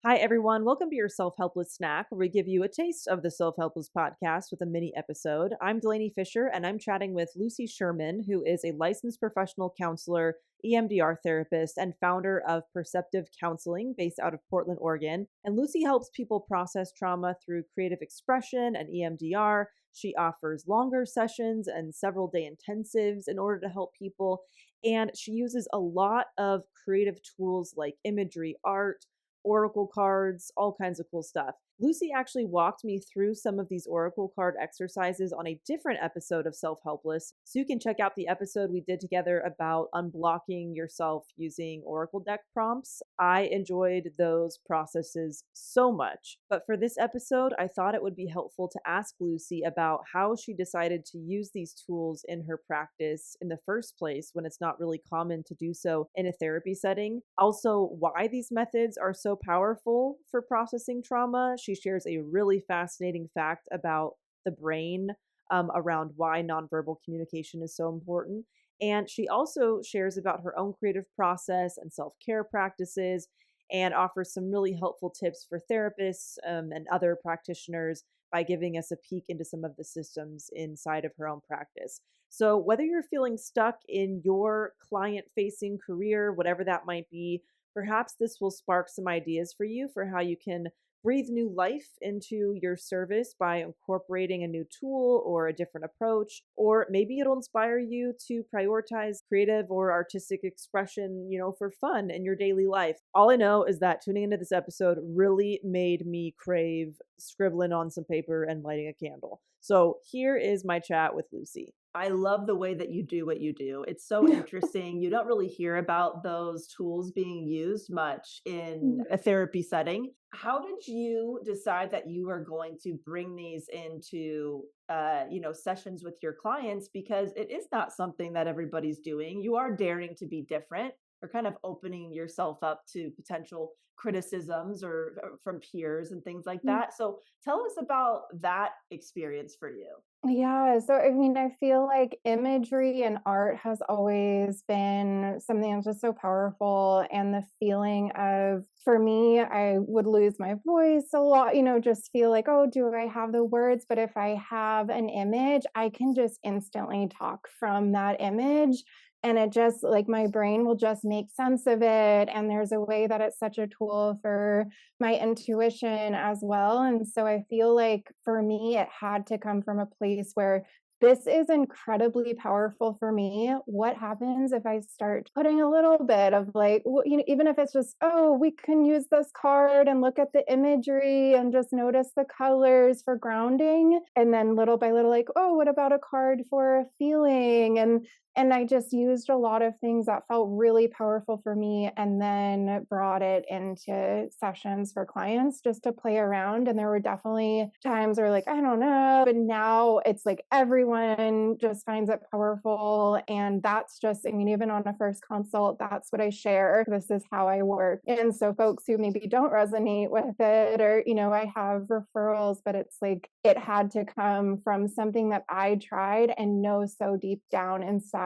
Hi, everyone. Welcome to your Self-Helpless Snack, where we give you a taste of the Self-Helpless podcast with a mini episode. I'm Delaney Fisher, and I'm chatting with Lucy Sherman, who is a licensed professional counselor, EMDR therapist, and founder of Perceptive Counseling based out of Portland, Oregon. And Lucy helps people process trauma through creative expression and EMDR. She offers longer sessions and several day intensives in order to help people. And she uses a lot of creative tools like imagery, art, oracle cards, all kinds of cool stuff. Lucy actually walked me through some of these oracle card exercises on a different episode of Self-Helpless. So you can check out the episode we did together about unblocking yourself using oracle deck prompts. I enjoyed those processes so much. But for this episode, I thought it would be helpful to ask Lucy about how she decided to use these tools in her practice in the first place when it's not really common to do so in a therapy setting. Also, why these methods are so powerful for processing trauma. She shares a really fascinating fact about the brain around why nonverbal communication is so important. And she also shares about her own creative process and self care practices and offers some really helpful tips for therapists and other practitioners by giving us a peek into some of the systems inside of her own practice. So, whether you're feeling stuck in your client facing career, whatever that might be, perhaps this will spark some ideas for you for how you can breathe new life into your service by incorporating a new tool or a different approach. Or maybe it'll inspire you to prioritize creative or artistic expression, for fun in your daily life. All I know is that tuning into this episode really made me crave scribbling on some paper and lighting a candle. So here is my chat with Lucy. I love the way that you do what you do. It's so interesting. You don't really hear about those tools being used much in a therapy setting. How did you decide that you were going to bring these into sessions with your clients? Because it is not something that everybody's doing. You are daring to be different or kind of opening yourself up to potential criticisms or from peers and things like that. So tell us about that experience for you. Yeah, so I mean, I feel like imagery and art has always been something that's just so powerful. And the feeling of, for me, I would lose my voice a lot, just feel like, oh, do I have the words? But if I have an image, I can just instantly talk from that image. And it just like my brain will just make sense of it. And there's a way that it's such a tool for my intuition as well. And so I feel like for me, it had to come from a place where this is incredibly powerful for me. What happens if I start putting a little bit of like, even if it's just, oh, we can use this card and look at the imagery and just notice the colors for grounding. And then little by little, like, oh, what about a card for a feeling? And I just used a lot of things that felt really powerful for me and then brought it into sessions for clients just to play around. And there were definitely times where, like, I don't know, but now it's like everyone just finds it powerful. And that's just, I mean, even on a first consult, that's what I share. This is how I work. And so folks who maybe don't resonate with it, or, I have referrals, but it's like it had to come from something that I tried and know so deep down inside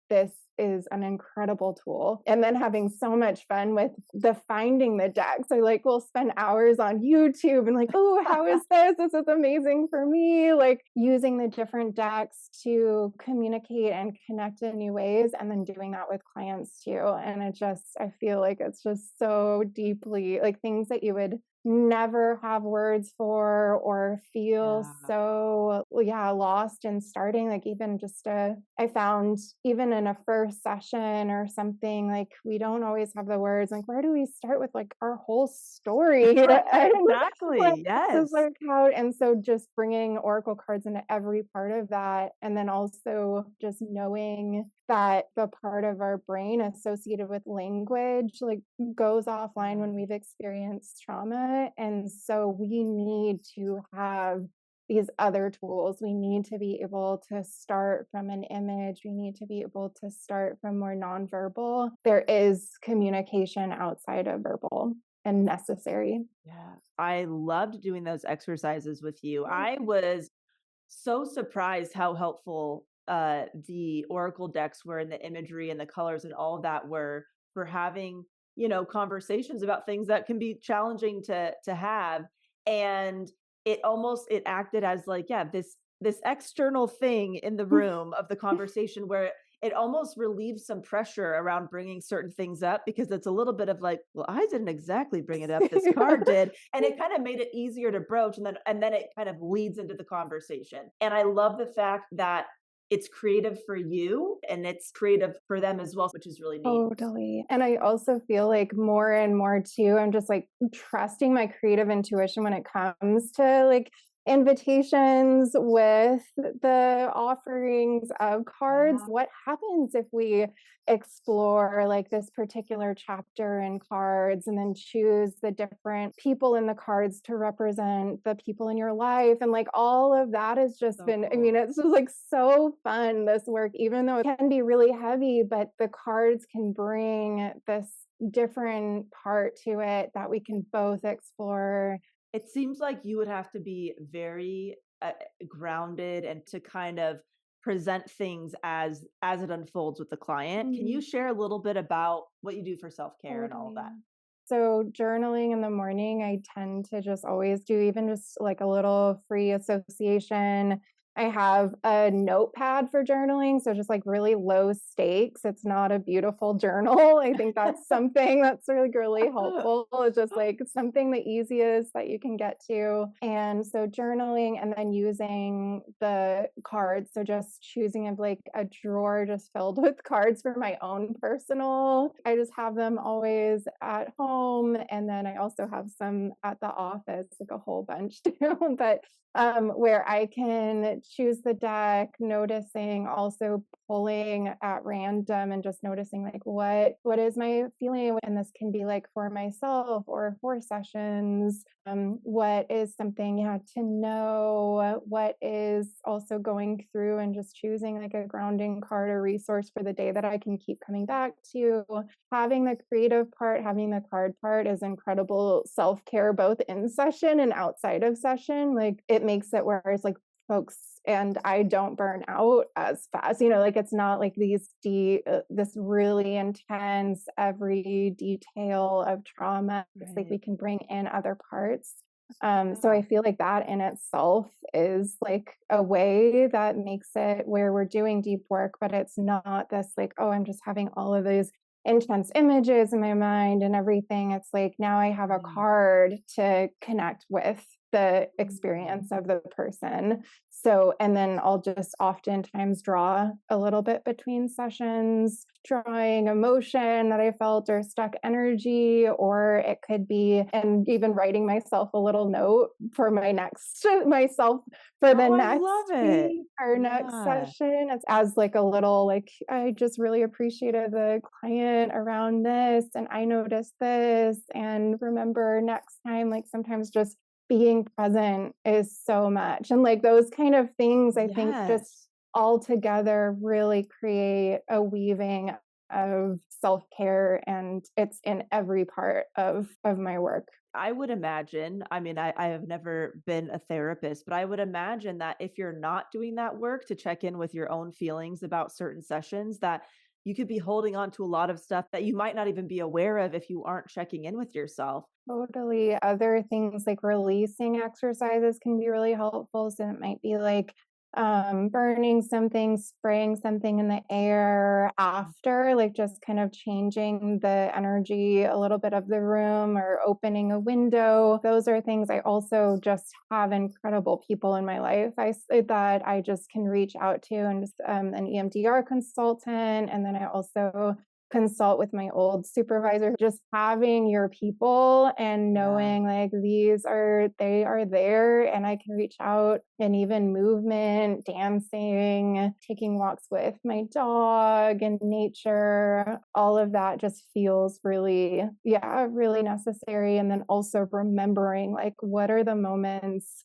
this is an incredible tool. And then having so much fun with the finding the decks. I like will spend hours on YouTube and like, oh, how is this? This is amazing for me. Like using the different decks to communicate and connect in new ways, and then doing that with clients too. And I feel like it's just so deeply like things that you would never have words for or feel Yeah. so lost in starting. Like even just I found even in a first session or something, like we don't always have the words, like where do we start with like our whole story? Right, And like, exactly. this is Yes. like how, and so just bringing oracle cards into every part of that, and then also just knowing that the part of our brain associated with language like goes offline when we've experienced trauma. And so we need to have these other tools. We need to be able to start from an image. We need to be able to start from more nonverbal. There is communication outside of verbal and necessary. Yeah. I loved doing those exercises with you. I was so surprised how helpful the oracle decks were, and the imagery and the colors and all of that were for having conversations about things that can be challenging to have. And it acted as like, yeah, this external thing in the room of the conversation where it almost relieves some pressure around bringing certain things up, because it's a little bit of like, well, I didn't exactly bring it up, this card did. And it kind of made it easier to broach, and then it kind of leads into the conversation. And I love the fact that it's creative for you and it's creative for them as well, which is really neat. Totally. And I also feel like more and more too, I'm just like trusting my creative intuition when it comes to like invitations with the offerings of cards. Yeah. What happens if we explore like this particular chapter in cards and then choose the different people in the cards to represent the people in your life? And like all of that has just So been, I mean, cool. it's just like so fun, this work, even though it can be really heavy, but the cards can bring this different part to it that we can both explore. It seems like you would have to be very grounded and to kind of present things as it unfolds with the client. Can you Mm. share a little bit about what you do for self-care and all of Totally. that? So journaling in the morning, I tend to just always do even just like a little free association. I have a notepad for journaling, so just like really low stakes. It's not a beautiful journal. I think that's something that's really helpful. It's just like something the easiest that you can get to. And so journaling and then using the cards. So just choosing of like a drawer just filled with cards for my own personal. I just have them always at home. And then I also have some at the office, like a whole bunch too. But where I can choose the deck, noticing, also pulling at random and just noticing like what is my feeling, and this can be like for myself or for sessions. What is something you have to know? What is also going through and just choosing like a grounding card or resource for the day that I can keep coming back to. Having the creative part, having the card part is incredible self-care, both in session and outside of session. Like it makes it where it's like folks and I don't burn out as fast. Like it's not like this really intense every detail of trauma. It's like we Right. can bring in other parts. So Yeah. I feel like that in itself is like a way that makes it where we're doing deep work, but it's not this like, oh, I'm just having all of these intense images in my mind and everything. It's like now I have a Right. card to connect with the Mm. experience of the person. So, and then I'll just oftentimes draw a little bit between sessions, drawing emotion that I felt or stuck energy, or it could be, and even writing myself a little note for myself for the Oh, I next love it. week or next Yeah. session. It's as like a little, like, I just really appreciated the client around this, and I noticed this, and remember next time, like sometimes just being present is so much. And like those kind of things, I think just Yes. all together really create a weaving of self-care, and it's in every part of my work. I would imagine, I mean, I have never been a therapist, but I would imagine that if you're not doing that work to check in with your own feelings about certain sessions, that you could be holding on to a lot of stuff that you might not even be aware of if you aren't checking in with yourself. Totally. Other things like releasing exercises can be really helpful. So it might be like burning something, spraying something in the air after, like just kind of changing the energy a little bit of the room or opening a window. Those are things. I also just have incredible people in my life that I just can reach out to, and just an EMDR consultant. And then I also consult with my old supervisor. Just having your people and Yeah. knowing like they are there, and I can reach out, and even movement, dancing, taking walks with my dog and nature, all of that just feels really, yeah, really necessary. And then also remembering like what are the moments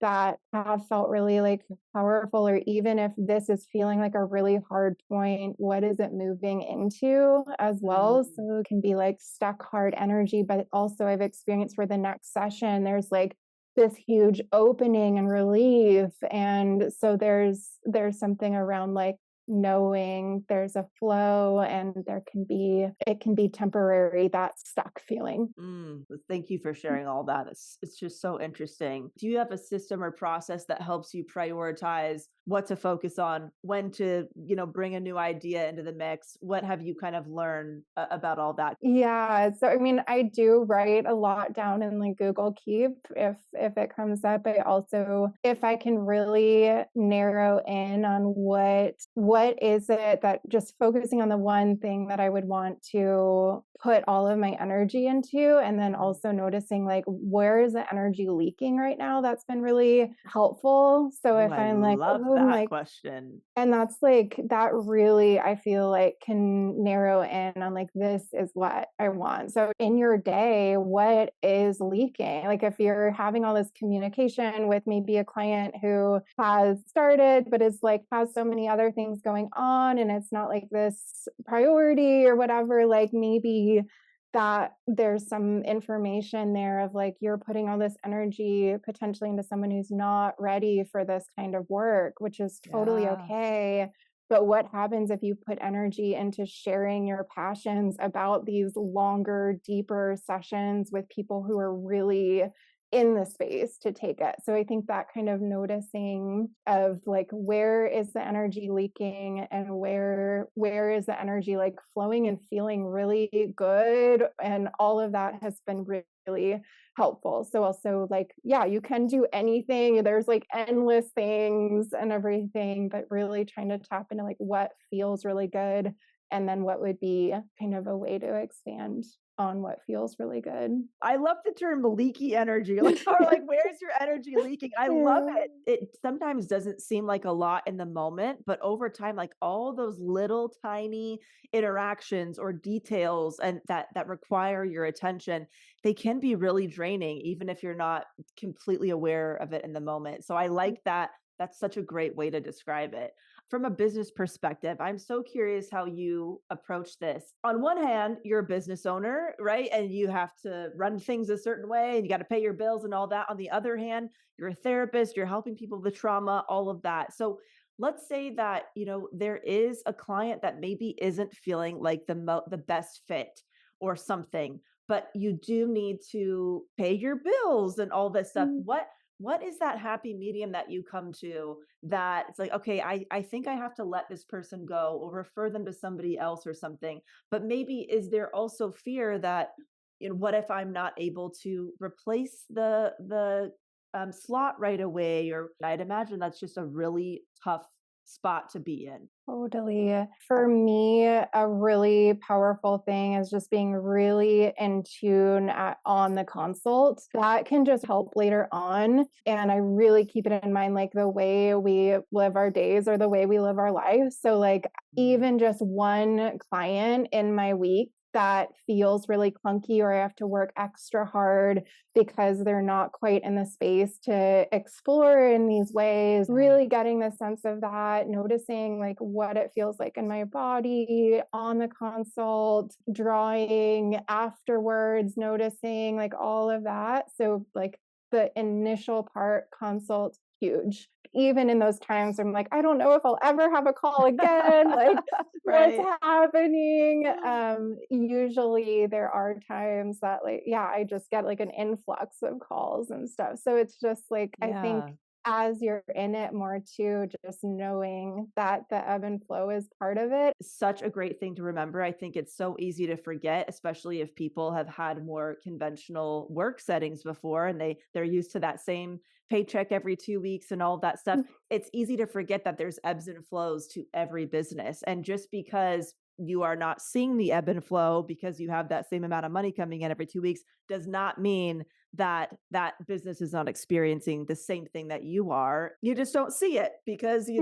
that have felt really like powerful, or even if this is feeling like a really hard point, what is it moving into as well? Mm. So it can be like stuck hard energy, but also I've experienced for the next session, there's like this huge opening and relief. And so there's something around like knowing there's a flow and it can be temporary, that stuck feeling. Thank you for sharing all that. It's just so interesting. Do you have a system or process that helps you prioritize what to focus on, when to, bring a new idea into the mix? What have you kind of learned about all that? Yeah, so I mean, I do write a lot down in like Google Keep if it comes up. I also, if I can really narrow in on what is it, that just focusing on the one thing that I would want to put all of my energy into, and then also noticing like where is the energy leaking right now, that's been really helpful. So Oh, if I I'm like, love oh, I'm that like, question. and that's like, that really, I feel like can narrow in on like, this is what I want. So in your day, what is leaking? Like if you're having all this communication with maybe a client who has started, but is like, has so many other things going on and it's not like this priority or whatever, like maybe that there's some information there of like you're putting all this energy potentially into someone who's not ready for this kind of work, which is totally Yeah. okay. But what happens if you put energy into sharing your passions about these longer, deeper sessions with people who are really in the space to take it? So I think that kind of noticing of like, where is the energy leaking and where is the energy like flowing and feeling really good, and all of that has been really helpful. So also like, yeah, you can do anything, there's like endless things and everything, but really trying to tap into like what feels really good, and then what would be kind of a way to expand on what feels really good. I love the term leaky energy. Like, or like, where's your energy leaking? I love Yeah. it. It sometimes doesn't seem like a lot in the moment, but over time, like all those little tiny interactions or details and that require your attention, they can be really draining, even if you're not completely aware of it in the moment. So I like that. That's such a great way to describe it. From a business perspective, I'm so curious how you approach this. On one hand, you're a business owner, right? And you have to run things a certain way and you got to pay your bills and all that. On the other hand, you're a therapist, you're helping people with trauma, all of that. So let's say that, there is a client that maybe isn't feeling like the best fit or something, but you do need to pay your bills and all this stuff. Mm. What is that happy medium that you come to, that it's like, okay, I think I have to let this person go or refer them to somebody else or something. But maybe is there also fear that, what if I'm not able to replace the slot right away? Or I'd imagine that's just a really tough spot to be in. Totally. For me, a really powerful thing is just being really in tune on the consult. That can just help later on. And I really keep it in mind, like the way we live our days or the way we live our lives. So, like, Mm. even just one client in my week that feels really clunky, or I have to work extra hard because they're not quite in the space to explore in these ways, Yeah. really getting the sense of that, noticing like what it feels like in my body on the consult, drawing afterwards, noticing like all of that. So like the initial part, consult, huge. Even in those times I'm like, I don't know if I'll ever have a call again, like what's Right. happening. Usually there are times that like, yeah, I just get like an influx of calls and stuff. So it's just like, I think Yeah. as you're in it more too, just knowing that the ebb and flow is part of it. Such a great thing to remember. I think it's so easy to forget, especially if people have had more conventional work settings before and they're used to that same paycheck every 2 weeks and all of that stuff. It's easy to forget that there's ebbs and flows to every business. And just because you are not seeing the ebb and flow because you have that same amount of money coming in every 2 weeks does not mean that that business is not experiencing the same thing that you are. You just don't see it because Yeah.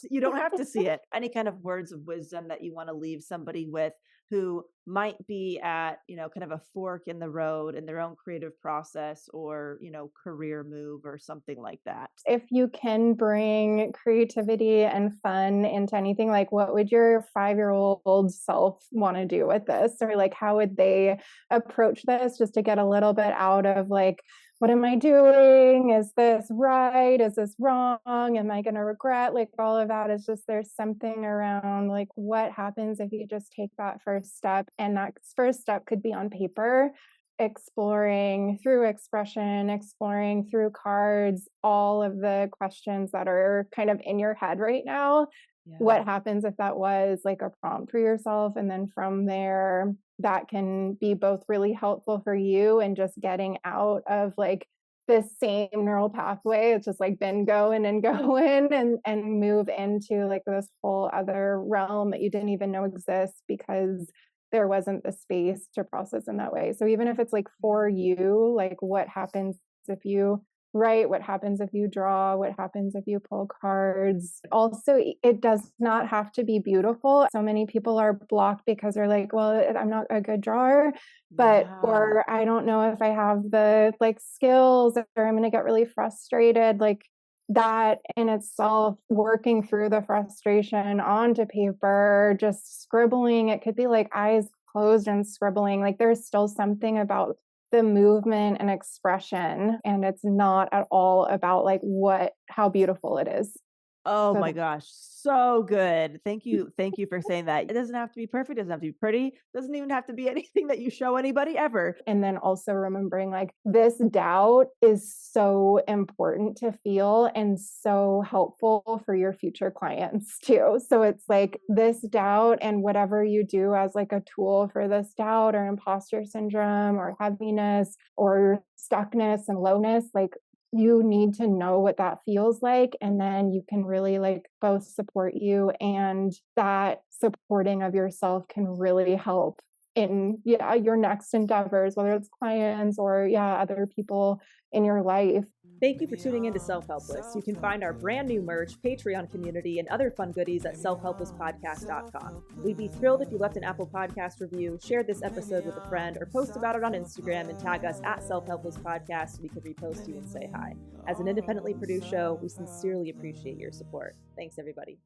you don't have to see it. Any kind of words of wisdom that you want to leave somebody with who might be at, kind of a fork in the road in their own creative process or, career move or something like that. If you can bring creativity and fun into anything, like what would your 5-year-old self want to do with this? Or like how would they approach this, just to get a little bit out of like what am I doing? Is this right? Is this wrong? Am I going to regret? Like all of that is just, there's something around like what happens if you just take that first step. And that first step could be on paper, exploring through expression, exploring through cards, all of the questions that are kind of in your head right now. Yeah. What happens if that was like a prompt for yourself? And then from there, that can be both really helpful for you and just getting out of like this same neural pathway. It's just like been going and going and move into like this whole other realm that you didn't even know exists because there wasn't the space to process in that way. So even if it's like for you, like what happens if you write, what happens if you draw, what happens if you pull cards. Also, it does not have to be beautiful. So many people are blocked because they're like, well, I'm not a good drawer, but, Yeah. or I don't know if I have the like skills, or I'm going to get really frustrated. Like that in itself, working through the frustration onto paper, just scribbling, it could be like eyes closed and scribbling. Like there's still something about the movement and expression, and it's not at all about like how beautiful it is. Oh So my gosh, so good. Thank you. Thank you for saying that. It doesn't have to be perfect, it doesn't have to be pretty, doesn't even have to be anything that you show anybody ever. and then also remembering like this doubt is so important to feel and so helpful for your future clients too. So it's like this doubt and whatever you do as like a tool for this doubt or imposter syndrome or heaviness or stuckness and lowness, like you need to know what that feels like, and then you can really like both support you, and that supporting of yourself can really help in your next endeavors, whether it's clients or other people in your life. Thank you for tuning in to Self-Helpless. You can find our brand new merch, Patreon community, and other fun goodies at selfhelplesspodcast.com. We'd be thrilled if you left an Apple Podcast review, shared this episode with a friend, or post about it on Instagram and tag us at Self-Helpless Podcast so we could repost you and say hi. As an independently produced show, we sincerely appreciate your support. Thanks, everybody.